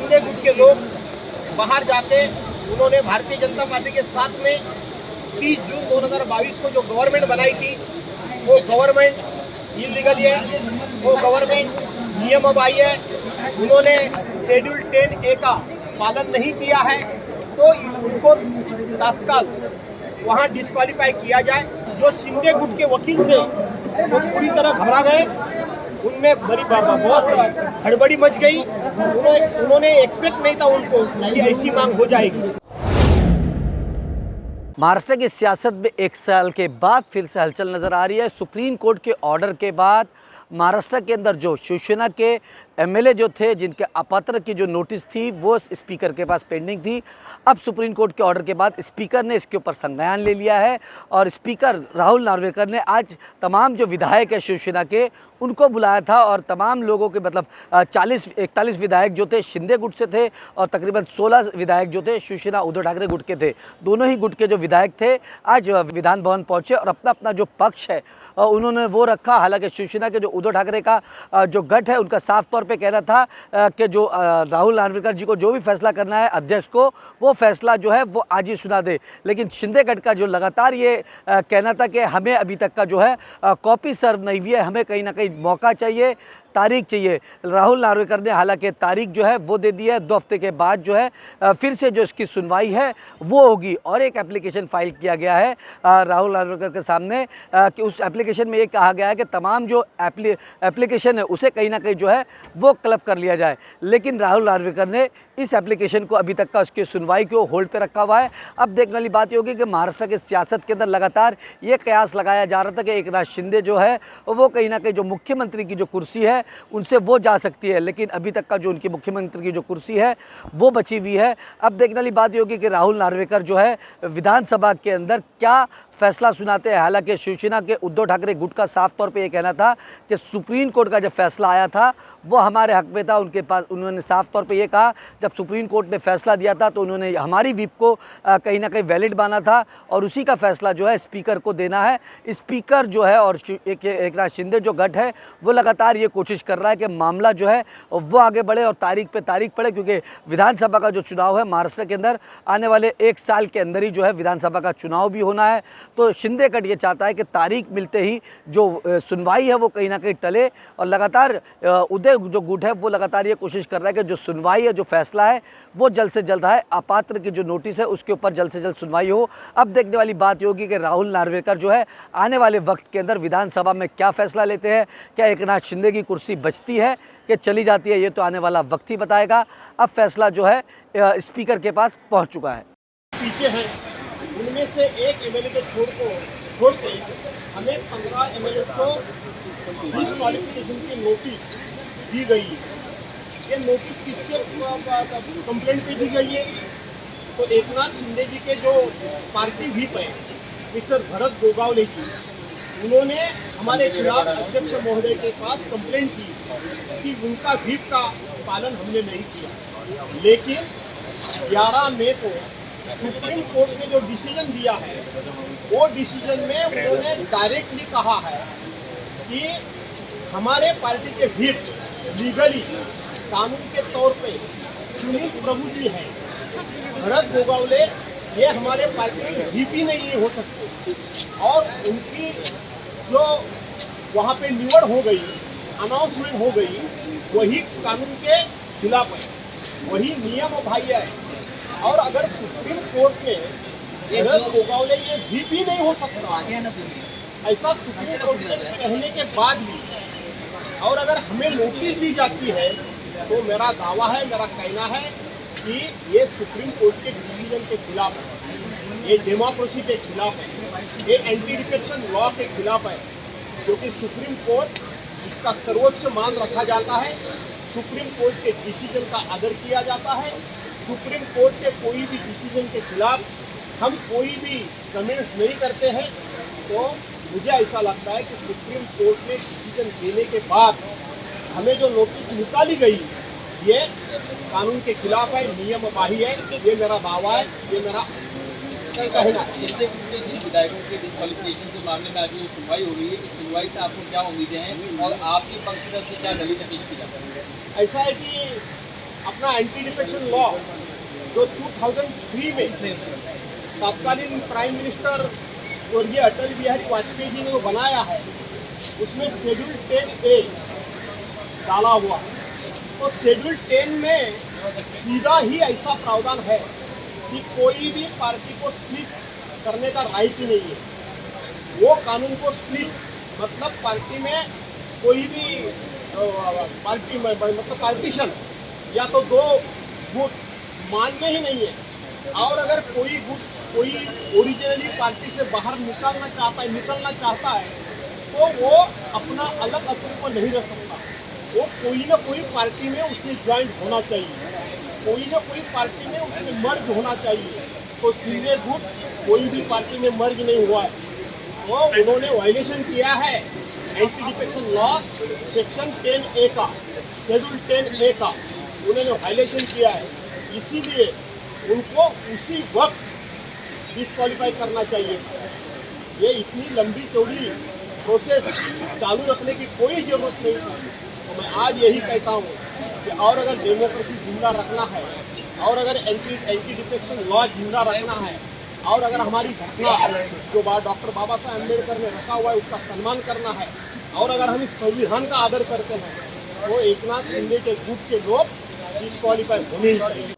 शिंदे गुट के लोग बाहर जाके उन्होंने भारतीय जनता पार्टी के साथ में 30 जून 2022 को जो गवर्नमेंट बनाई थी वो गवर्नमेंट इलीगल है, वो गवर्नमेंट नियम बाह्य है। उन्होंने शेड्यूल 10A का पालन नहीं किया है, तो उनको तत्काल वहाँ डिस्क्वालीफाई किया जाए। जो शिंदे गुट के वकील थे वो पूरी तरह घबरा गए, उनमें बहुत हड़बड़ी मच गई। उन्होंने एक्सपेक्ट नहीं था उनको कि ऐसी मांग हो जाएगी। महाराष्ट्र की सियासत में 1 साल के बाद फिर से हलचल नज़र आ रही है। सुप्रीम कोर्ट के ऑर्डर के बाद महाराष्ट्र के अंदर जो शिवसेना के एमएलए जो थे, जिनके अपात्र की जो नोटिस थी वो स्पीकर के पास पेंडिंग थी, अब सुप्रीम कोर्ट के ऑर्डर के बाद स्पीकर ने इसके ऊपर संज्ञान ले लिया है। और स्पीकर राहुल नार्वेकर ने आज तमाम जो विधायक है शिवसेना के, उनको बुलाया था और तमाम लोगों के मतलब 40-41 विधायक जो थे शिंदे गुट से थे और तकरीबन 16 विधायक जो थे शिवसेना उद्धव ठाकरे गुट के थे। दोनों ही गुट के जो विधायक थे आज विधान भवन पहुंचे और अपना अपना जो पक्ष है उन्होंने वो रखा। हालांकि शिवसेना के जो उद्धव ठाकरे का जो गठ है, उनका साफ तौर पे कहना था कि जो राहुल नार्वेकर जी को जो भी फैसला करना है अध्यक्ष को, वो फैसला जो है वो आज ही सुना दे। लेकिन शिंदे गठ का जो लगातार ये कहना था कि हमें अभी तक का जो है कॉपी सर्व नहीं हुई है, हमें कहीं ना कहीं मौका चाहिए, तारीख चाहिए। राहुल नार्वेकर ने हालांकि तारीख जो है वो दे दी है। 2 हफ्ते के बाद जो है फिर से जो इसकी सुनवाई है वो होगी और एक एप्लीकेशन फाइल किया गया है राहुल नार्वेकर के सामने कि उस एप्लीकेशन में ये कहा गया है कि तमाम जो एप्लीकेशन है उसे कहीं ना कहीं जो है वो क्लब कर लिया जाए। लेकिन राहुल नार्वेकर ने इस एप्लीकेशन को अभी तक का उसकी सुनवाई को होल्ड पे रखा हुआ है। अब देखने वाली बात ये होगी कि महाराष्ट्र की सियासत के अंदर लगातार ये कयास लगाया जा रहा था कि एकनाथ शिंदे जो है वो कहीं ना कहीं जो मुख्यमंत्री की जो कुर्सी है उनसे वो जा सकती है, लेकिन अभी तक का जो उनकी मुख्यमंत्री की जो कुर्सी है वो बची हुई है। अब देखने वाली बात ये होगी कि राहुल नार्वेकर जो है विधानसभा के अंदर क्या फैसला सुनाते हैं। हालांकि शिवसेना के उद्धव ठाकरे गुट का साफ तौर पे ये कहना था कि सुप्रीम कोर्ट का जब फैसला आया था वो हमारे हक में था। उनके पास उन्होंने साफ तौर पे ये कहा, जब सुप्रीम कोर्ट ने फैसला दिया था तो उन्होंने हमारी विप को कहीं ना कहीं वैलिड माना था और उसी का फैसला जो है स्पीकर को देना है। स्पीकर जो है और एकनाथ शिंदे जो गठ है वो लगातार ये कोशिश कर रहा है कि मामला जो है वो आगे बढ़े और तारीख पे तारीख पड़े, क्योंकि विधानसभा का जो चुनाव है महाराष्ट्र के अंदर आने वाले 1 साल के अंदर ही जो है विधानसभा का चुनाव भी होना है। तो शिंदे गठ ये चाहता है कि तारीख मिलते ही जो सुनवाई है वो कहीं ना कहीं टले और लगातार उदय जो गुट है वो लगातार ये कोशिश कर रहा है कि जो सुनवाई है, जो फैसला है वो जल्द से जल्द है, अपात्र की जो नोटिस है उसके ऊपर जल्द से जल्द सुनवाई हो। अब देखने वाली बात ये होगी कि राहुल नार्वेकर जो है आने वाले वक्त के अंदर विधानसभा में क्या फैसला लेते हैं। क्या एकनाथ शिंदे की कुर्सी बचती है कि चली जाती है, ये तो आने वाला वक्त ही बताएगा। अब फैसला जो है स्पीकर के पास पहुँच चुका है। पीछे हैं उनमें से एक एमएलए को छोड़ के हमें 15 एमएलए को डिस्क्वालिफिकेशन की नोटिस दी गई है। ये नोटिस किसके कंप्लेंट पे दी गई है? तो एकनाथ शिंदे जी के जो पार्टी व्हिप है मिस्टर भरत गोगावले जी, उन्होंने हमारे खिलाफ अध्यक्ष महोदय के पास कंप्लेंट की कि उनका व्हिप का पालन हमने नहीं किया। लेकिन 11 मई को सुप्रीम कोर्ट ने जो डिसीजन दिया है वो डिसीजन में उन्होंने डायरेक्टली कहा है कि हमारे पार्टी के व्हिप लीगली कानून के तौर पे सुनील प्रभु जी हैं, भरत गोगावले ये हमारे पार्टी के व्हिप ही नहीं हो सकते और उनकी जो वहाँ पे निवड़ हो गई, अनाउंसमेंट हो गई, वही कानून के खिलाफ है, वही नियम बाह्य है। और अगर सुप्रीम कोर्ट में भरत गोगावले ये व्हिप ही नहीं हो सकता, ऐसा सुप्रीम कोर्ट में कहने के बाद भी और अगर हमें नोटिस दी जाती है तो मेरा दावा है, मेरा कहना है कि ये सुप्रीम कोर्ट के डिसीजन के खिलाफ है, ये डेमोक्रेसी के खिलाफ है, ये एंटी डिफेक्शन लॉ के खिलाफ है, क्योंकि सुप्रीम कोर्ट इसका सर्वोच्च मान रखा जाता है। सुप्रीम कोर्ट के डिसीजन का आदर किया जाता है। सुप्रीम कोर्ट के कोई भी डिसीजन के खिलाफ हम कोई भी कमेंट्स नहीं करते हैं। तो मुझे ऐसा लगता है कि सुप्रीम कोर्ट ने डिसीजन देने के बाद हमें जो नोटिस निकाली गई ये कानून के खिलाफ है, नियम बाह्य है, ये मेरा दावा है, ये मेरा कहना है। विधायकों के डिस्क्वालिफिकेशन के मामले में आज जो सुनवाई हो रही है, इस सुनवाई से आपको क्या उम्मीदें हैं और आपके पक्ष की तरफ से क्या दलील पेश की जाती है? ऐसा है कि अपना एंटी डिफेक्शन लॉ जो 2003 में तत्कालीन प्राइम मिनिस्टर स्वर्गीय अटल बिहारी वाजपेयी जी ने जो बनाया है, उसमें शेड्यूल 10A डाला हुआ। तो शेड्यूल 10 में सीधा ही ऐसा प्रावधान है कि कोई भी पार्टी को स्प्लिट करने का राइट ही नहीं है। वो कानून को स्प्लिट मतलब पार्टी में कोई भी पार्टी में मतलब पार्टीशन या तो दो गुट मानने ही नहीं है। और अगर कोई गुट कोई ओरिजिनली पार्टी से बाहर निकलना चाहता है तो वो अपना अलग अस्तित्व नहीं रख सकता। वो कोई ना कोई पार्टी में उसने ज्वाइंट होना चाहिए, कोई ना कोई पार्टी में उसने मर्ज होना चाहिए। तो सीनियर गुट कोई भी पार्टी में मर्ज नहीं हुआ है, तो उन्होंने वायलेशन किया है anti defection law section 10A का, शेड्यूल 10A का उन्होंने वायलेशन किया है। इसीलिए उनको उसी वक्त डिस्क्वालीफाई करना चाहिए। ये इतनी लंबी चौड़ी प्रोसेस चालू रखने की कोई ज़रूरत नहीं थी। तो मैं आज यही कहता हूँ कि और अगर डेमोक्रेसी जिंदा रखना है, और अगर एंटी डिफेक्शन लॉ जिंदा रखना है, और अगर हमारी घटना जो डॉक्टर बाबा साहब अम्बेडकर ने रखा हुआ है उसका सम्मान करना है, और अगर हम इस संविधान का आदर करते हैं, तो एकनाथ शिंदे के गुट के लोग डिस्क्वालीफाई होने ही चाहिए।